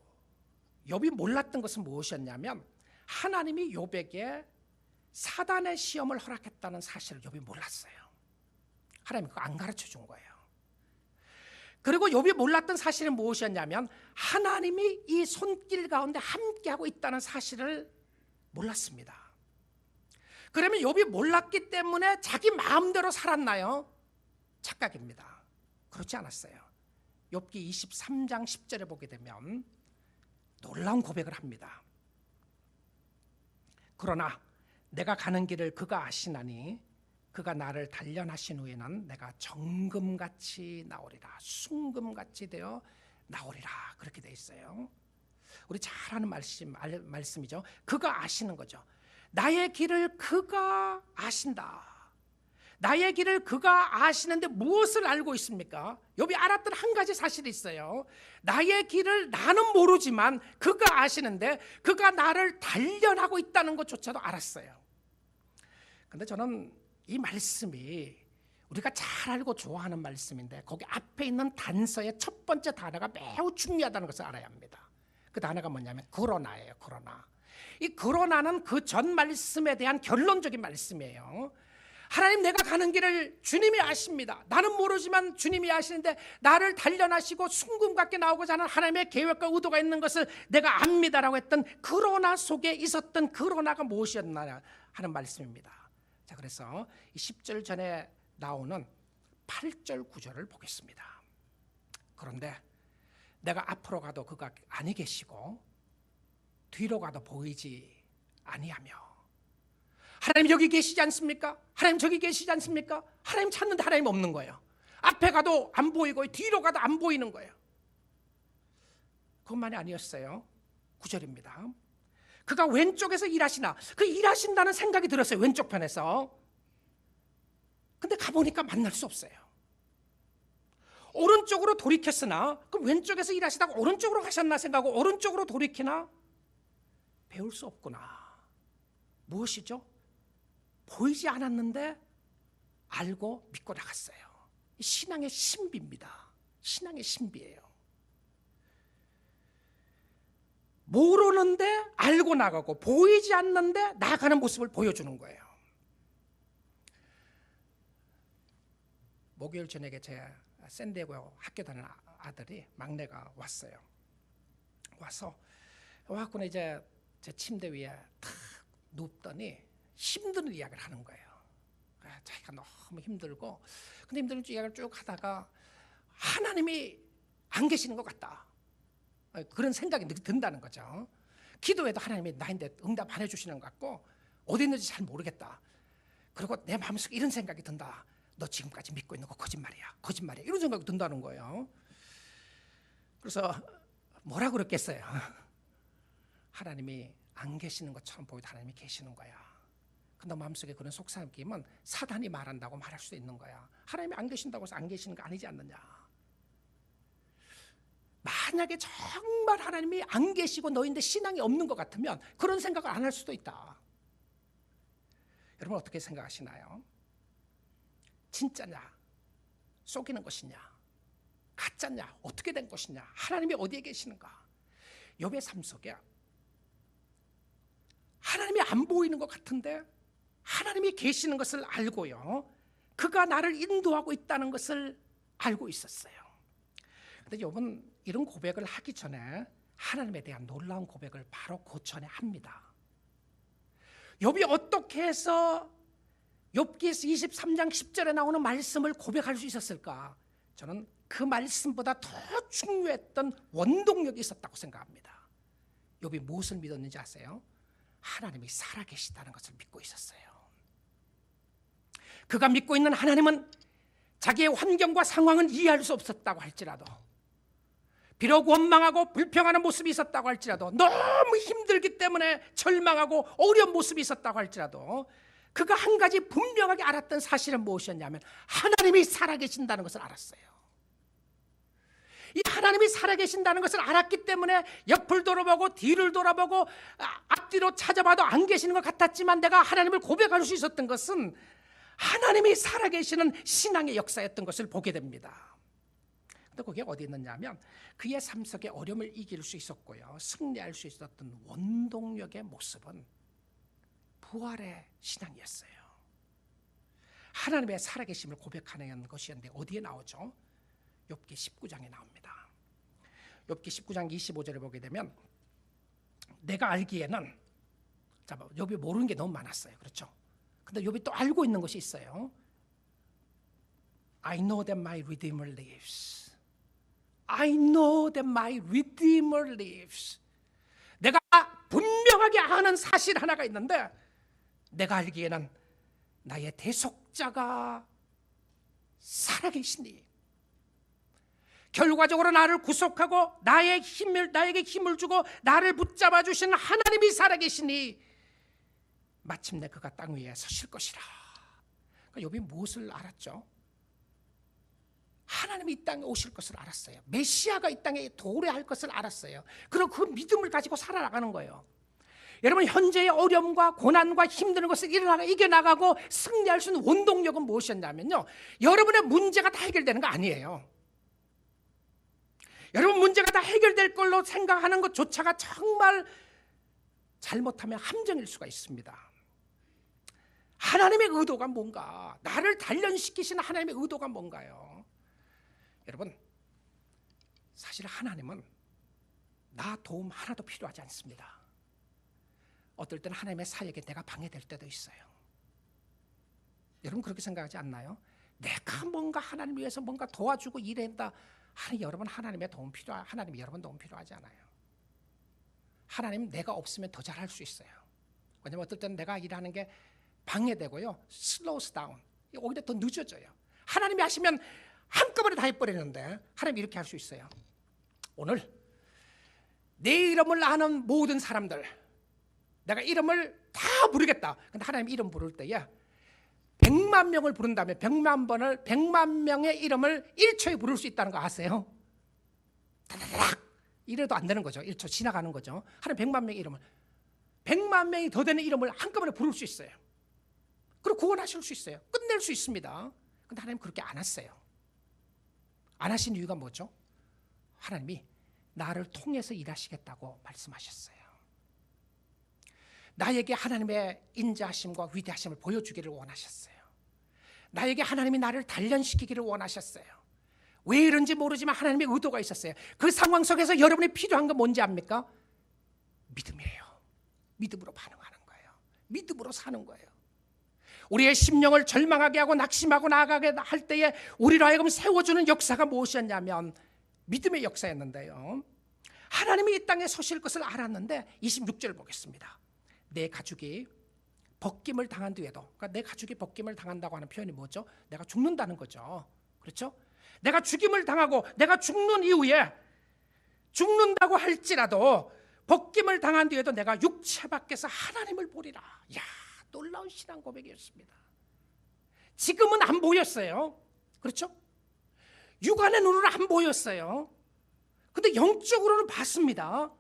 욥이 몰랐던 것은 무엇이었냐면, 하나님이 욥에게 사단의 시험을 허락했다는 사실을 욥이 몰랐어요. 하나님이 그거 안 가르쳐 준 거예요. 그리고 욥이 몰랐던 사실은 무엇이었냐면, 하나님이 이 손길 가운데 함께하고 있다는 사실을 몰랐습니다. 그러면 욥이 몰랐기 때문에 자기 마음대로 살았나요? 착각입니다. 그렇지 않았어요. 욥기 23장 10절에 보게 되면 놀라운 고백을 합니다. 그러나 내가 가는 길을 그가 아시나니 그가 나를 단련하신 후에는 내가 정금같이 나오리라, 순금같이 되어 나오리라, 그렇게 돼 있어요. 우리 잘 아는 말씀이죠. 그가 아시는 거죠. 나의 길을 그가 아신다. 나의 길을 그가 아시는데 무엇을 알고 있습니까? 욥이 알았던 한 가지 사실이 있어요. 나의 길을 나는 모르지만 그가 아시는데 그가 나를 단련하고 있다는 것조차도 알았어요. 그런데 저는 이 말씀이 우리가 잘 알고 좋아하는 말씀인데, 거기 앞에 있는 단서의 첫 번째 단어가 매우 중요하다는 것을 알아야 합니다. 그 단어가 뭐냐면 그러나예요. 그러나. 이 그러나는 그 전 말씀에 대한 결론적인 말씀이에요. 하나님, 내가 가는 길을 주님이 아십니다. 나는 모르지만 주님이 아시는데 나를 단련하시고 순금같게 나오고자 하는 하나님의 계획과 의도가 있는 것을 내가 압니다라고 했던 그러나 속에 있었던 그러나가 무엇이었나 하는 말씀입니다. 자, 그래서 10절 전에 나오는 8절 9절을 보겠습니다. 그런데 내가 앞으로 가도 그가 아니 계시고 뒤로 가도 보이지 아니하며, 하나님 여기 계시지 않습니까? 하나님 저기 계시지 않습니까? 하나님 찾는데 하나님 없는 거예요. 앞에 가도 안 보이고 뒤로 가도 안 보이는 거예요. 그것만이 아니었어요. 9절입니다. 그가 왼쪽에서 일하시나, 그 일하신다는 생각이 들었어요. 왼쪽 편에서. 근데 가보니까 만날 수 없어요. 오른쪽으로 돌이켰으나, 그럼 왼쪽에서 일하시다가 오른쪽으로 가셨나 생각하고 오른쪽으로 돌이키나, 배울 수 없구나. 무엇이죠? 보이지 않았는데 알고 믿고 나갔어요. 신앙의 신비입니다. 신앙의 신비예요. 모르는데 알고 나가고 보이지 않는데 나가는 모습을 보여주는 거예요. 목요일 저녁에 제 샌디에고 학교 다니는 아들이, 막내가 왔어요. 와서 이제 제 침대 위에 탁 눕더니 힘든 이야기를 하는 거예요. 자기가 너무 힘들고, 근데 힘든 이야기를 쭉 하다가 하나님이 안 계시는 것 같다. 그런 생각이 든다는 거죠. 기도해도 하나님이 나인데 응답 안 해주시는 것 같고 어디 있는지 잘 모르겠다. 그리고 내 마음속에 이런 생각이 든다. 너 지금까지 믿고 있는 거 거짓말이야. 거짓말이야. 이런 생각이 든다는 거예요. 그래서 뭐라 그랬겠어요? 하나님이 안 계시는 것처럼 보여도 하나님이 계시는 거야. 근데 마음속에 그런 속삭임은 사단이 말한다고 말할 수 있는 거야. 하나님이 안 계신다고 해서 안 계시는 거 아니지 않느냐. 만약에 정말 하나님이 안 계시고 너희인데 신앙이 없는 것 같으면 그런 생각을 안 할 수도 있다. 여러분 어떻게 생각하시나요? 진짜냐? 속이는 것이냐? 가짜냐? 어떻게 된 것이냐? 하나님이 어디에 계시는가? 욥의 삶 속에 하나님이 안 보이는 것 같은데 하나님이 계시는 것을 알고요, 그가 나를 인도하고 있다는 것을 알고 있었어요. 그런데 욥은 이런 고백을 하기 전에 하나님에 대한 놀라운 고백을 바로 그 전에 합니다. 욥이 어떻게 해서 욥기에서 23장 10절에 나오는 말씀을 고백할 수 있었을까? 저는 그 말씀보다 더 중요했던 원동력이 있었다고 생각합니다. 욥이 무엇을 믿었는지 아세요? 하나님이 살아계시다는 것을 믿고 있었어요. 그가 믿고 있는 하나님은 자기의 환경과 상황은 이해할 수 없었다고 할지라도, 비록 원망하고 불평하는 모습이 있었다고 할지라도, 너무 힘들기 때문에 절망하고 어려운 모습이 있었다고 할지라도, 그가 한 가지 분명하게 알았던 사실은 무엇이었냐면 하나님이 살아계신다는 것을 알았어요. 이 하나님이 살아계신다는 것을 알았기 때문에 옆을 돌아보고 뒤를 돌아보고 앞뒤로 찾아봐도 안 계시는 것 같았지만 내가 하나님을 고백할 수 있었던 것은 하나님이 살아계시는 신앙의 역사였던 것을 보게 됩니다. 근데 그게 어디 있느냐면 그의 삶 속에 어려움을 이길 수 있었고요, 승리할 수 있었던 원동력의 모습은 부활의 신앙이었어요. 하나님의 살아계심을 고백하는 것이었는데 어디에 나오죠? 욥기 19장에 나옵니다. 욥기 19장 25절에 보게 되면 내가 알기에는, 자, 욥이 모르는 게 너무 많았어요. 그렇죠? 근데 욥이 또 알고 있는 것이 있어요. I know that my Redeemer lives. I know that my Redeemer lives. 내가 분명하게 아는 사실 하나가 있는데 내가 알기에는 나의 대속자가 살아계시니, 결과적으로 나를 구속하고 나에게 힘을 주고 나를 붙잡아 주시는 하나님이 살아계시니 마침내 그가 땅 위에 서실 것이라. 그러니까 욥이 무엇을 알았죠? 하나님이 이 땅에 오실 것을 알았어요. 메시아가 이 땅에 도래할 것을 알았어요. 그리고 그 믿음을 가지고 살아나가는 거예요. 여러분, 현재의 어려움과 고난과 힘든 것을 이겨나가고 승리할 수 있는 원동력은 무엇이었냐면요, 여러분의 문제가 다 해결되는 거 아니에요. 여러분 문제가 다 해결될 걸로 생각하는 것조차가 정말 잘못하면 함정일 수가 있습니다. 하나님의 의도가 뭔가, 나를 단련시키시는 하나님의 의도가 뭔가요? 여러분, 사실 하나님은 나 도움 하나도 필요하지 않습니다. 어떨 때는 하나님의 사역에 내가 방해될 때도 있어요. 여러분 그렇게 생각하지 않나요? 내가 뭔가 하나님 위해서 뭔가 도와주고 일한다. 아니, 여러분 하나님의 도움 하나님이 여러분 도움 필요하지 않아요. 하나님 내가 없으면 더 잘할 수 있어요. 왜냐면 어떨 때는 내가 일하는 게 방해되고요, slows down, 오히려 더 늦어져요. 하나님이 하시면 한꺼번에 다 해버리는데 하나님이 이렇게 할 수 있어요. 오늘 내 이름을 아는 모든 사람들, 내가 이름을 다 부르겠다. 근데 하나님 이름 부를 때에 100만 명을 부른다면 100만 명의 이름을 1초에 부를 수 있다는 거 아세요? 다다닥 이래도 안 되는 거죠. 1초 지나가는 거죠. 하나님 100만 명의 이름을, 100만 명이 더 되는 이름을 한꺼번에 부를 수 있어요. 그리고 구원하실 수 있어요. 끝낼 수 있습니다. 근데 하나님 그렇게 안 하세요. 안 하신 이유가 뭐죠? 하나님이 나를 통해서 일하시겠다고 말씀하셨어요. 나에게 하나님의 인자하심과 위대하심을 보여주기를 원하셨어요. 나에게 하나님이 나를 단련시키기를 원하셨어요. 왜 이런지 모르지만 하나님의 의도가 있었어요. 그 상황 속에서 여러분이 필요한 건 뭔지 압니까? 믿음이에요. 믿음으로 반응하는 거예요. 믿음으로 사는 거예요. 우리의 심령을 절망하게 하고 낙심하고 나아가게 할 때에 우리로 하여금 세워주는 역사가 무엇이었냐면 믿음의 역사였는데요, 하나님이 이 땅에 서실 것을 알았는데 26절 보겠습니다. 내 가죽이 벗김을 당한 뒤에도, 그러니까 내 가죽이 벗김을 당한다고 하는 표현이 뭐죠? 내가 죽는다는 거죠. 그렇죠? 내가 죽임을 당하고 내가 죽는 이후에 죽는다고 할지라도 벗김을 당한 뒤에도 내가 육체 밖에서 하나님을 보리라. 이야, 놀라운 신앙 고백이었습니다. 지금은 안 보였어요. 그렇죠? 육안의 눈으로 안 보였어요. 근데 영적으로는 봤습니다.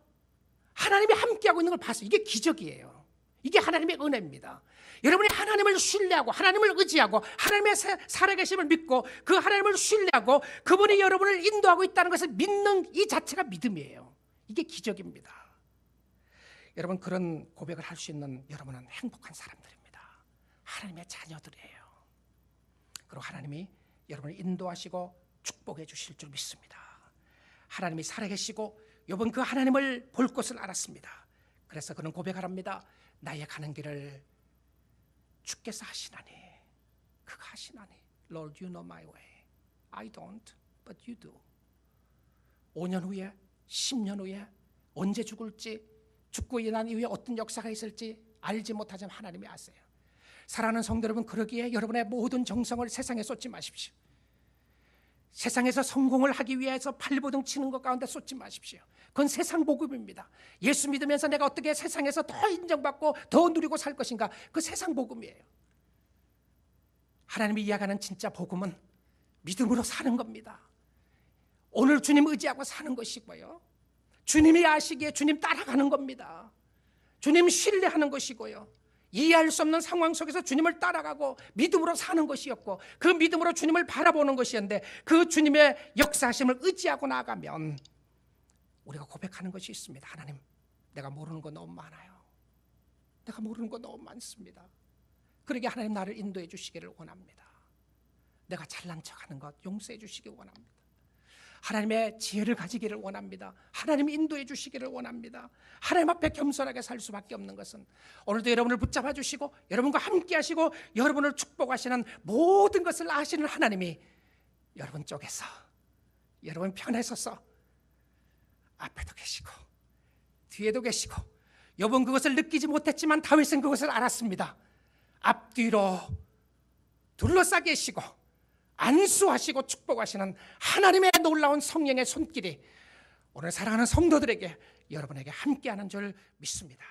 하나님이 함께하고 있는 걸 봤어요. 이게 기적이에요. 이게 하나님의 은혜입니다. 여러분이 하나님을 신뢰하고 하나님을 의지하고 하나님의 살아계심을 믿고 그 하나님을 신뢰하고 그분이 여러분을 인도하고 있다는 것을 믿는 이 자체가 믿음이에요. 이게 기적입니다. 여러분, 그런 고백을 할 수 있는 여러분은 행복한 사람들입니다. 하나님의 자녀들이에요. 그리고 하나님이 여러분을 인도하시고 축복해 주실 줄 믿습니다. 하나님이 살아계시고 여러분 그 하나님을 볼 것을 알았습니다. 그래서 그는 고백하랍니다. 나의 가는 길을 주께서 하시나니, 그가 하시나니. Lord, you know my way. I don't, but you do. 5년 후에, 10년 후에 언제 죽을지, 죽고 일어난 이후에 어떤 역사가 있을지 알지 못하지만 하나님이 아세요. 사랑하는 성도 여러분, 그러기에 여러분의 모든 정성을 세상에 쏟지 마십시오. 세상에서 성공을 하기 위해서 발버둥 치는 것 가운데 쏟지 마십시오. 그건 세상 복음입니다. 예수 믿으면서 내가 어떻게 세상에서 더 인정받고 더 누리고 살 것인가, 그 세상 복음이에요. 하나님이 이야기하는 진짜 복음은 믿음으로 사는 겁니다. 오늘 주님 의지하고 사는 것이고요, 주님이 아시기에 주님 따라가는 겁니다. 주님 신뢰하는 것이고요, 이해할 수 없는 상황 속에서 주님을 따라가고 믿음으로 사는 것이었고, 그 믿음으로 주님을 바라보는 것이었는데, 그 주님의 역사하심을 의지하고 나가면 우리가 고백하는 것이 있습니다. 하나님, 내가 모르는 거 너무 많아요. 내가 모르는 거 너무 많습니다. 그러게 하나님 나를 인도해 주시기를 원합니다. 내가 잘난 척하는 것 용서해 주시기 원합니다. 하나님의 지혜를 가지기를 원합니다. 하나님이 인도해 주시기를 원합니다. 하나님 앞에 겸손하게 살 수밖에 없는 것은, 오늘도 여러분을 붙잡아 주시고 여러분과 함께 하시고 여러분을 축복하시는 모든 것을 아시는 하나님이 여러분 쪽에서, 여러분 편에 서서 앞에도 계시고 뒤에도 계시고, 여러분 그것을 느끼지 못했지만 다윗은 그것을 알았습니다. 앞뒤로 둘러싸 계시고 안수하시고 축복하시는 하나님의 놀라운 성령의 손길이 오늘 사랑하는 성도들에게, 여러분에게 함께하는 줄 믿습니다.